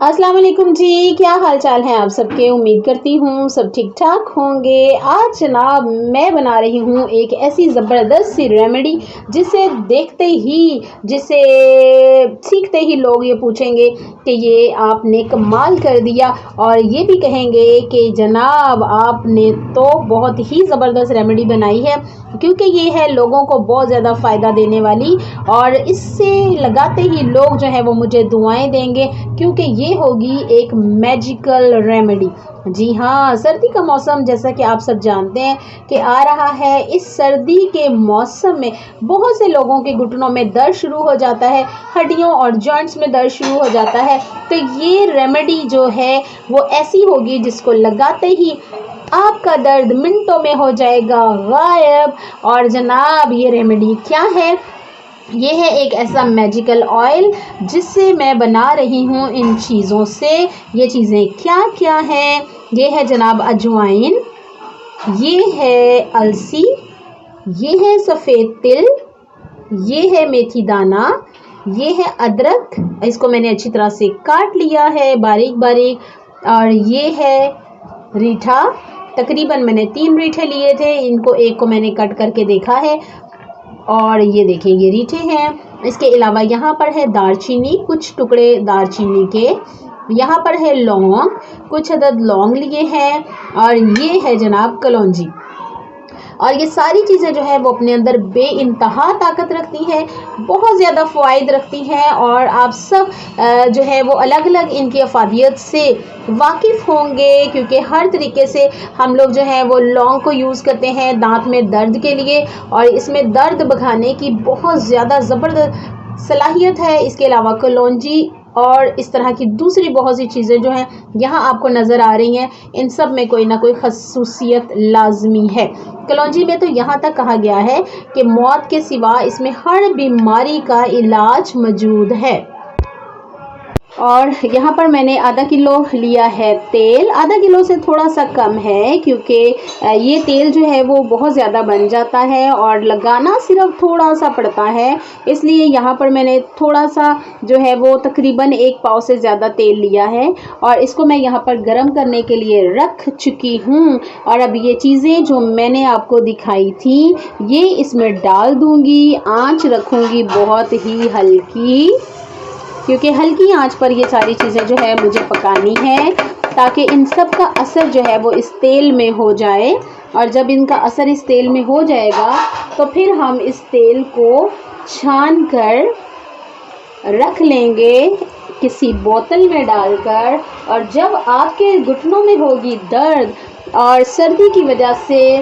अस्सलाम वालेकुम जी, क्या हाल चाल है आप सबके। उम्मीद करती हूँ सब ठीक ठाक होंगे। आज जनाब मैं बना रही हूँ एक ऐसी ज़बरदस्त सी रेमेडी जिसे सीखते ही लोग ये पूछेंगे कि ये आपने कमाल कर दिया, और ये भी कहेंगे कि जनाब आपने तो बहुत ही ज़बरदस्त रेमेडी बनाई है, क्योंकि ये है लोगों को बहुत ज़्यादा फ़ायदा देने वाली, और इससे लगाते ही लोग जो है वो मुझे दुआएं देंगे, क्योंकि ये होगी एक मैजिकल रेमेडी। जी हाँ, सर्दी का मौसम जैसा कि आप सब जानते हैं कि आ रहा है। इस सर्दी के मौसम में बहुत से लोगों के घुटनों में दर्द शुरू हो जाता है, हड्डियों और जॉइंट्स में दर्द शुरू हो जाता है। तो ये रेमेडी जो है वो ऐसी होगी जिसको लगाते ही आपका दर्द मिनटों में हो जाएगा गायब। और जनाब ये रेमेडी क्या है? ये है एक ऐसा मैजिकल ऑयल जिससे मैं बना रही हूँ इन चीज़ों से। ये चीज़ें क्या क्या हैं? ये है जनाब अजवाइन, ये है अलसी, ये है सफ़ेद तिल, ये है मेथी दाना, ये है अदरक, इसको मैंने अच्छी तरह से काट लिया है बारीक बारीक, और ये है रीठा। तकरीबन मैंने 3 रीठे लिए थे, इनको एक को मैंने कट करके देखा है, और ये देखें ये रीठे हैं। इसके अलावा यहाँ पर है दालचीनी, कुछ टुकड़े दालचीनी के, यहाँ पर है लौंग, कुछ अदद लौंग लिए हैं, और ये है जनाब कलौंजी। और ये सारी चीज़ें जो है वो अपने अंदर बेइंतहा ताकत रखती हैं, बहुत ज़्यादा फ़वाइद रखती हैं, और आप सब जो है वो अलग अलग इनकी अफादियत से वाकिफ़ होंगे, क्योंकि हर तरीके से हम लोग जो है वो लौंग को यूज़ करते हैं दांत में दर्द के लिए, और इसमें दर्द भगाने की बहुत ज़्यादा ज़बरदस्त सलाहियत है। इसके अलावा कलौंजी और इस तरह की दूसरी बहुत सी चीज़ें जो हैं यहाँ आपको नज़र आ रही हैं, इन सब में कोई ना कोई खसूसियत लाजमी है। कलौंजी में तो यहाँ तक कहा गया है कि मौत के सिवा इसमें हर बीमारी का इलाज मौजूद है। और यहाँ पर मैंने आधा किलो लिया है तेल। आधा किलो से थोड़ा सा कम है, क्योंकि ये तेल जो है वो बहुत ज़्यादा बन जाता है और लगाना सिर्फ थोड़ा सा पड़ता है, इसलिए यहाँ पर मैंने थोड़ा सा जो है वो तकरीबन 1 पाव से ज़्यादा तेल लिया है, और इसको मैं यहाँ पर गर्म करने के लिए रख चुकी हूँ। और अब ये चीज़ें जो मैंने आपको दिखाई थी ये इसमें डाल दूँगी। आँच रखूँगी बहुत ही हल्की, क्योंकि हल्की आंच पर ये सारी चीज़ें जो है मुझे पकानी है, ताकि इन सब का असर जो है वो इस तेल में हो जाए। और जब इनका असर इस तेल में हो जाएगा तो फिर हम इस तेल को छान कर रख लेंगे किसी बोतल में डालकर। और जब आपके घुटनों में होगी दर्द, और सर्दी की वजह से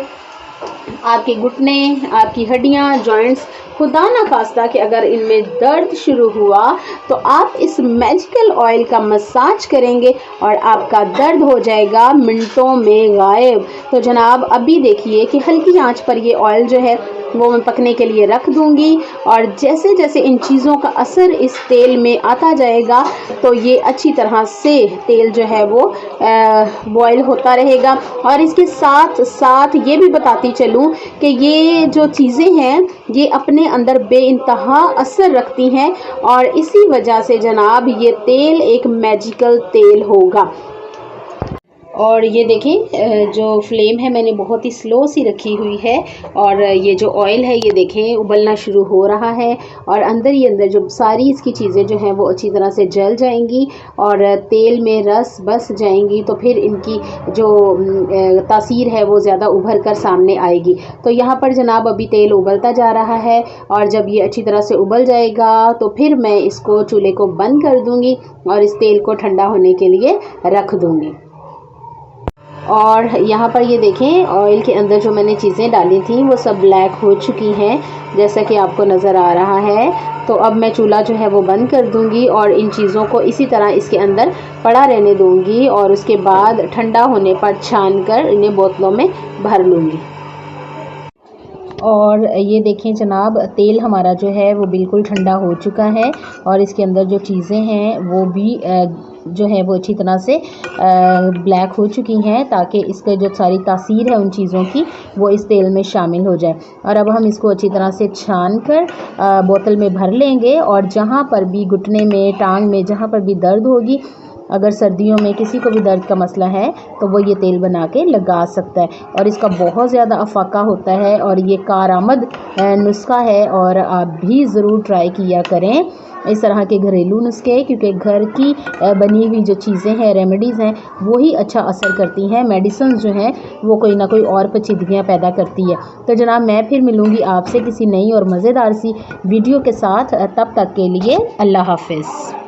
आपके घुटने, आपकी हड्डियां, जॉइंट्स, खुदा ना खास्ता कि अगर इनमें दर्द शुरू हुआ तो आप इस मैजिकल ऑयल का मसाज करेंगे और आपका दर्द हो जाएगा मिनटों में गायब। तो जनाब अभी देखिए कि हल्की आंच पर ये ऑयल जो है वो मैं पकने के लिए रख दूंगी, और जैसे जैसे इन चीज़ों का असर इस तेल में आता जाएगा तो ये अच्छी तरह से तेल जो है वो बॉयल होता रहेगा। और इसके साथ साथ ये भी बताती चलूँ कि ये जो चीज़ें हैं ये अपने अंदर बेइंतहा असर रखती हैं, और इसी वजह से जनाब ये तेल एक मैजिकल तेल होगा। और ये देखें जो फ्लेम है मैंने बहुत ही स्लो सी रखी हुई है, और ये जो ऑयल है ये देखें उबलना शुरू हो रहा है, और अंदर ही अंदर जो सारी इसकी चीज़ें जो हैं वो अच्छी तरह से जल जाएंगी और तेल में रस बस जाएंगी, तो फिर इनकी जो तासीर है वो ज़्यादा उभर कर सामने आएगी। तो यहाँ पर जनाब अभी तेल उबलता जा रहा है, और जब ये अच्छी तरह से उबल जाएगा तो फिर मैं इसको चूल्हे को बंद कर दूँगी और इस तेल को ठंडा होने के लिए रख दूँगी। और यहाँ पर ये देखें ऑयल के अंदर जो मैंने चीज़ें डाली थी वो सब ब्लैक हो चुकी हैं, जैसा कि आपको नज़र आ रहा है। तो अब मैं चूल्हा जो है वो बंद कर दूँगी और इन चीज़ों को इसी तरह इसके अंदर पड़ा रहने दूँगी, और उसके बाद ठंडा होने पर छान कर इन्हें बोतलों में भर लूँगी। और ये देखें जनाब तेल हमारा जो है वो बिल्कुल ठंडा हो चुका है, और इसके अंदर जो चीज़ें हैं वो भी जो है वो अच्छी तरह से ब्लैक हो चुकी हैं, ताकि इसका जो सारी तासीर है उन चीज़ों की वो इस तेल में शामिल हो जाए। और अब हम इसको अच्छी तरह से छान कर बोतल में भर लेंगे, और जहाँ पर भी घुटने में, टांग में जहाँ पर भी दर्द होगी अगर सर्दियों में किसी को भी दर्द का मसला है तो वो ये तेल बना के लगा सकता है। और इसका बहुत ज़्यादा अफाका होता है और ये कारआमद नुस्खा है और आप भी ज़रूर ट्राई किया करें इस तरह के घरेलू नुस्खे, क्योंकि घर की बनी हुई जो चीज़ें हैं, रेमेडीज़ हैं, वही अच्छा असर करती हैं। मेडिसिन जो हैं वो कोई ना कोई और पेचीदगियाँ पैदा करती है। तो जनाब मैं फिर मिलूँगी आपसे किसी नई और मज़ेदार सी वीडियो के साथ। तब तक के लिए अल्लाह हाफ़िज़।